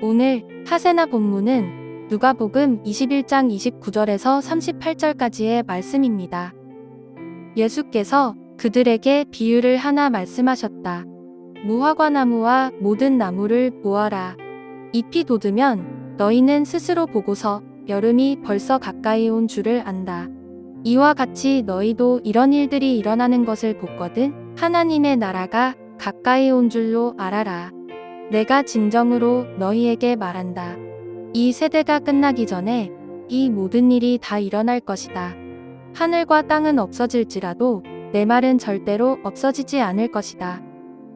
오늘 하세나 본문은 누가복음 21장 29절에서 38절까지의 말씀입니다. 예수께서 그들에게 비유를 하나 말씀하셨다. 무화과나무와 모든 나무를 보아라. 잎이 돋으면 너희는 스스로 보고서 여름이 벌써 가까이 온 줄을 안다. 이와 같이 너희도 이런 일들이 일어나는 것을 보거든 하나님의 나라가 가까이 온 줄로 알아라. 내가 진정으로 너희에게 말한다. 이 세대가 끝나기 전에 이 모든 일이 다 일어날 것이다. 하늘과 땅은 없어질지라도 내 말은 절대로 없어지지 않을 것이다.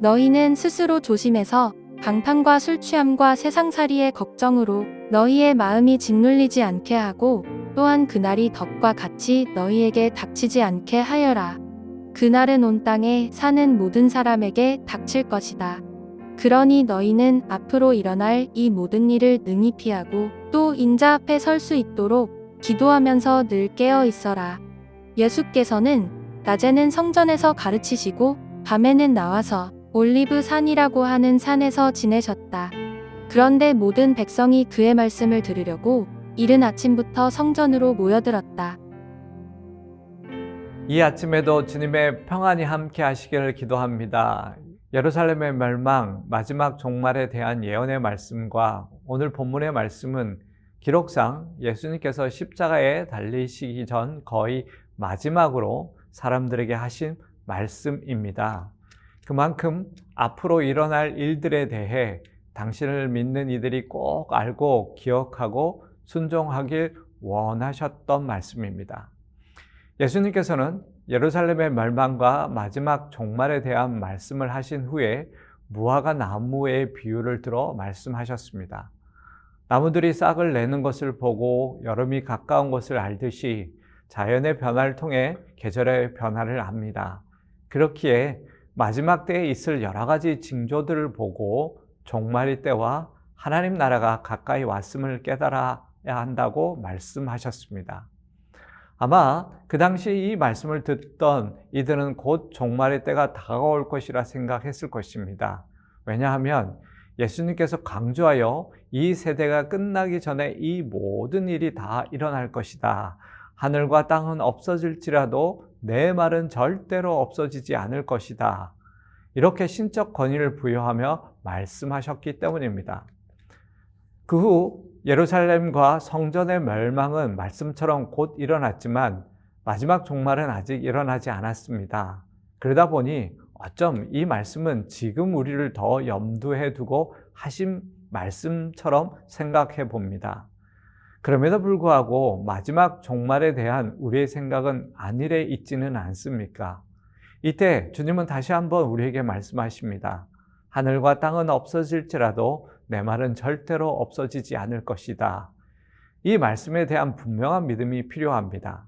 너희는 스스로 조심해서 방탕과 술 취함과 세상살이의 걱정으로 너희의 마음이 짓눌리지 않게 하고 또한 그날이 덕과 같이 너희에게 닥치지 않게 하여라. 그날은 온 땅에 사는 모든 사람에게 닥칠 것이다. 그러니 너희는 앞으로 일어날 이 모든 일을 능히 피하고 또 인자 앞에 설 수 있도록 기도하면서 늘 깨어 있어라. 예수께서는 낮에는 성전에서 가르치시고 밤에는 나와서 올리브 산이라고 하는 산에서 지내셨다. 그런데 모든 백성이 그의 말씀을 들으려고 이른 아침부터 성전으로 모여들었다. 이 아침에도 주님의 평안이 함께 하시기를 기도합니다. 예루살렘의 멸망, 마지막 종말에 대한 예언의 말씀과 오늘 본문의 말씀은 기록상 예수님께서 십자가에 달리시기 전 거의 마지막으로 사람들에게 하신 말씀입니다. 그만큼 앞으로 일어날 일들에 대해 당신을 믿는 이들이 꼭 알고 기억하고 순종하길 원하셨던 말씀입니다. 예수님께서는 예루살렘의 멸망과 마지막 종말에 대한 말씀을 하신 후에 무화과 나무의 비유를 들어 말씀하셨습니다. 나무들이 싹을 내는 것을 보고 여름이 가까운 것을 알듯이 자연의 변화를 통해 계절의 변화를 압니다. 그렇기에 마지막 때에 있을 여러 가지 징조들을 보고 종말의 때와 하나님 나라가 가까이 왔음을 깨달아야 한다고 말씀하셨습니다. 아마 그 당시 이 말씀을 듣던 이들은 곧 종말의 때가 다가올 것이라 생각했을 것입니다. 왜냐하면 예수님께서 강조하여 이 세대가 끝나기 전에 이 모든 일이 다 일어날 것이다. 하늘과 땅은 없어질지라도 내 말은 절대로 없어지지 않을 것이다. 이렇게 신적 권위를 부여하며 말씀하셨기 때문입니다. 그 후 예루살렘과 성전의 멸망은 말씀처럼 곧 일어났지만 마지막 종말은 아직 일어나지 않았습니다. 그러다 보니 어쩜 이 말씀은 지금 우리를 더 염두에 두고 하신 말씀처럼 생각해 봅니다. 그럼에도 불구하고 마지막 종말에 대한 우리의 생각은 안일해 있지는 않습니까? 이때 주님은 다시 한번 우리에게 말씀하십니다. 하늘과 땅은 없어질지라도 내 말은 절대로 없어지지 않을 것이다. 이 말씀에 대한 분명한 믿음이 필요합니다.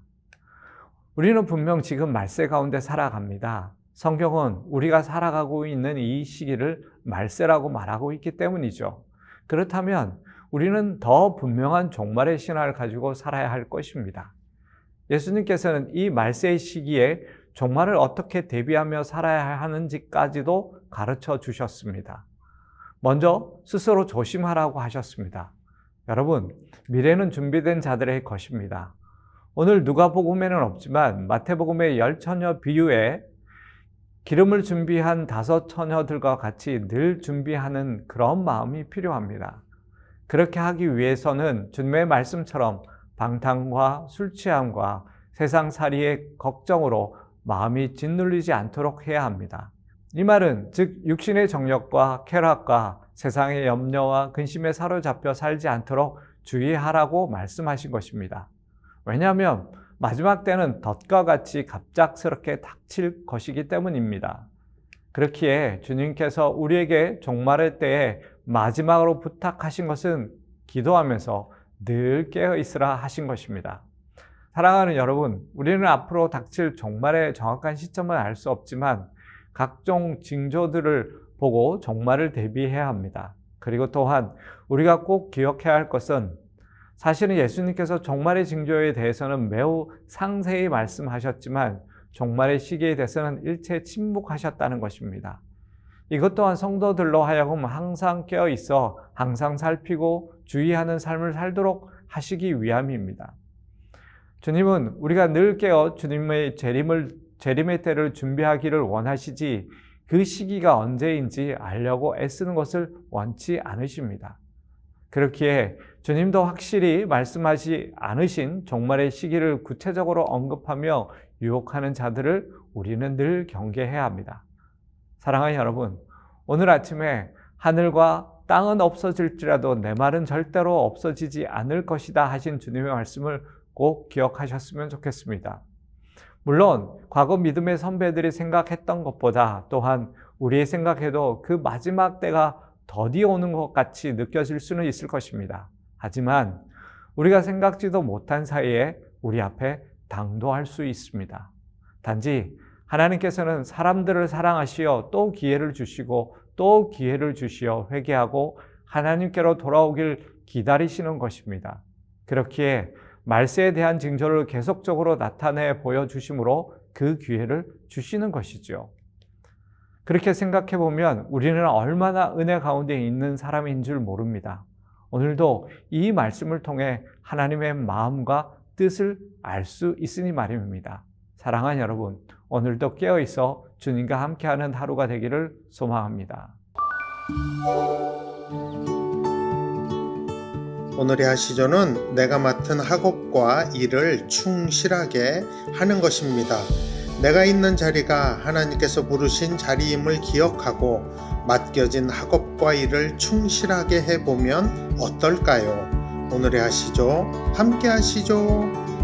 우리는 분명 지금 말세 가운데 살아갑니다. 성경은 우리가 살아가고 있는 이 시기를 말세라고 말하고 있기 때문이죠. 그렇다면 우리는 더 분명한 종말의 신화를 가지고 살아야 할 것입니다. 예수님께서는 이 말세의 시기에 종말을 어떻게 대비하며 살아야 하는지까지도 가르쳐 주셨습니다. 먼저 스스로 조심하라고 하셨습니다. 여러분, 미래는 준비된 자들의 것입니다. 오늘 누가복음에는 없지만 마태복음의 10처녀 비유에 기름을 준비한 5처녀들과 같이 늘 준비하는 그런 마음이 필요합니다. 그렇게 하기 위해서는 주님의 말씀처럼 방탕과 술 취함과 세상살이의 걱정으로 마음이 짓눌리지 않도록 해야 합니다. 이 말은 즉 육신의 정욕과 쾌락과 세상의 염려와 근심에 사로잡혀 살지 않도록 주의하라고 말씀하신 것입니다. 왜냐하면 마지막 때는 덫과 같이 갑작스럽게 닥칠 것이기 때문입니다. 그렇기에 주님께서 우리에게 종말의 때에 마지막으로 부탁하신 것은 기도하면서 늘 깨어 있으라 하신 것입니다. 사랑하는 여러분, 우리는 앞으로 닥칠 종말의 정확한 시점은 알 수 없지만 각종 징조들을 보고 종말을 대비해야 합니다. 그리고 또한 우리가 꼭 기억해야 할 것은 사실은 예수님께서 종말의 징조에 대해서는 매우 상세히 말씀하셨지만 종말의 시기에 대해서는 일체 침묵하셨다는 것입니다. 이것 또한 성도들로 하여금 항상 깨어 있어 항상 살피고 주의하는 삶을 살도록 하시기 위함입니다. 주님은 우리가 늘 깨어 주님의 재림의 때를 준비하기를 원하시지 그 시기가 언제인지 알려고 애쓰는 것을 원치 않으십니다. 그렇기에 주님도 확실히 말씀하지 않으신 종말의 시기를 구체적으로 언급하며 유혹하는 자들을 우리는 늘 경계해야 합니다. 사랑하는 여러분, 오늘 아침에 하늘과 땅은 없어질지라도 내 말은 절대로 없어지지 않을 것이다 하신 주님의 말씀을 꼭 기억하셨으면 좋겠습니다. 물론 과거 믿음의 선배들이 생각했던 것보다 또한 우리의 생각에도 그 마지막 때가 더디 오는 것 같이 느껴질 수는 있을 것입니다. 하지만 우리가 생각지도 못한 사이에 우리 앞에 당도할 수 있습니다. 단지 하나님께서는 사람들을 사랑하시어 또 기회를 주시고 또 기회를 주시어 회개하고 하나님께로 돌아오길 기다리시는 것입니다. 그렇기에 말세에 대한 징조를 계속적으로 나타내 보여주심으로 그 기회를 주시는 것이죠. 그렇게 생각해 보면 우리는 얼마나 은혜 가운데 있는 사람인 줄 모릅니다. 오늘도 이 말씀을 통해 하나님의 마음과 뜻을 알 수 있으니 말입니다. 사랑하는 여러분, 오늘도 깨어 있어 주님과 함께하는 하루가 되기를 소망합니다. 오늘의 하시조는 내가 맡은 학업과 일을 충실하게 하는 것입니다. 내가 있는 자리가 하나님께서 부르신 자리임을 기억하고 맡겨진 학업과 일을 충실하게 해보면 어떨까요? 오늘의 하시조 함께 하시죠.